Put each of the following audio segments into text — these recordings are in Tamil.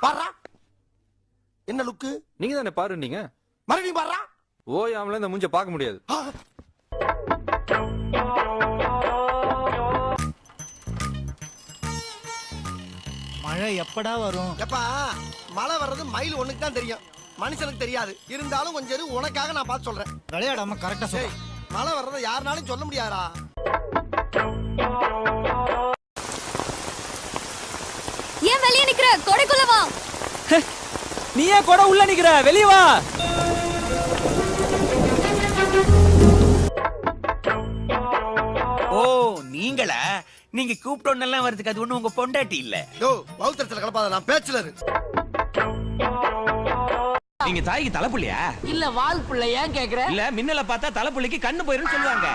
பாரா என்ன லுக்கு? நீங்க தானே பாரு நீங்க மறுபடியும் பாரா. ஓயாமல இந்த மூஞ்ச பார்க்க முடியாது. மழை எப்படா வரும்? எப்பா மழை வர்றது மயில் ஒண்ணுக்கு தான் தெரியும், மனுஷனுக்கு தெரியாது. இருந்தாலும் கொஞ்சம் உனக்காக நான் பார்த்து சொல்றேன். விளையாடாம கரெக்டா சரி, சொல்ல. மழை வர்றதை யாருனாலும் சொல்ல முடியாதா? ஏன் வெளியே நிக்கிற? கொடைக்குள்ள வா. நீ ஏன் கூட உள்ள நிக்கிற? வெளிய வா. ஓ நீங்களா? நீங்க கூப்பிட்டோன்னெல்லாம் வரதுக்கு அது ஒண்ணு உங்க பொண்டாட்டி இல்ல. யோ பௌத்தரத்துல கலப்பாத, நான் பேச்சுலர். நீங்க தாய்க்கு தலைப்புள்ளியா இல்ல வால் புள்ள? ஏன் கேக்குற? இல்ல மின்னல பார்த்தா தலைப்புள்ளிக்கு கண்ணு போயிருன்னு சொல்லுவாங்க.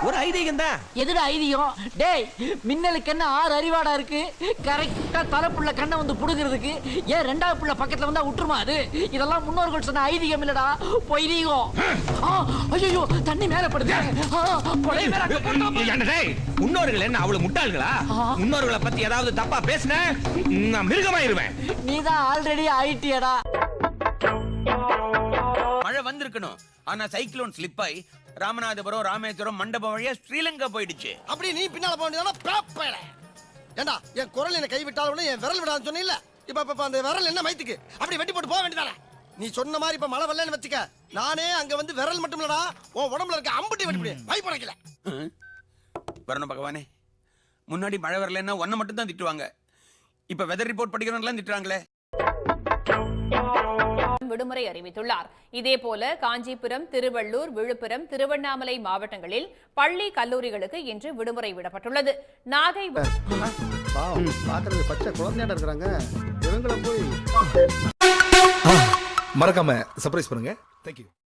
ஒரு ஐதீகம் தான். எதுடா ஐதியம்? டேய் மின்னலுக்கு என்ன 6 அறிவாடா இருக்கு? கரெக்டா தலைப்புள்ள கண்ணை வந்து புடுங்கிறதுக்கு. ஏன் ரெண்டாவது புள்ள பக்கத்துல வந்தா விட்டுருமா அது? இதெல்லாம் முன்னோர்கள் சொன்ன ஐதீகம் இல்லடா, பொய்தீகம். ஐயோ தண்ணி மேல படுது. முன்னோர்கள் என்ன அவ்வளவு முட்டாள்களா? முன்னோர்களை பத்தி ஏதாவது தப்பா பேசின நான் மிருகமாயிருவேன். நீதான் ஆல்ரெடி ஆயிட்டியடா. மழை வந்திருக்கணும், ஆனா சைக்ளோன் ஸ்லிப் ஆகி ராமநாதபுரம் ராமேஸ்வரம் மண்டபம் வழியா ஸ்ரீலங்கா போயிடுச்சு. அப்படி நீ பின்னால போக வேண்டியதான? ஏண்டா என் குரல் என்ன கைவிட்டாலும் என் விரல் விடான்னு சொன்ன இல்ல? இப்ப அந்த விரல் என்ன மைத்துக்கு? அப்படி வெட்டி போட்டு போக வேண்டியதானே? நீ சொன்ன மாதிரி இப்ப மழை வரலன்னு வச்சுக்க, நானே அங்க வந்து விரல் மட்டும் இல்லடா உன் உடம்புல இருக்க அம்புட்டி வெட்டி பயப்படக்கல. வரணும் பகவானே, முன்னாடி மழை வரலன்னா ஒன்ன மட்டும் தான் திட்டுவாங்க, இப்ப வெதர் ரிப்போர்ட் படிக்கிறவங்க திட்டுறாங்களே. விடுமுறை அறிவித்துள்ளார். இதேபோல காஞ்சிபுரம், திருவள்ளூர், விழுப்புரம், திருவண்ணாமலை மாவட்டங்களில் பள்ளி கல்லூரிகளுக்கு இன்று விடுமுறை விடப்பட்டுள்ளது. நாகை பாக்குறது பச்சை குழந்தையாட இருக்கிறாங்க, இவங்கள போய் மறக்காம சர்ப்ரைஸ் பண்ணுங்க. தேங்க்யூ.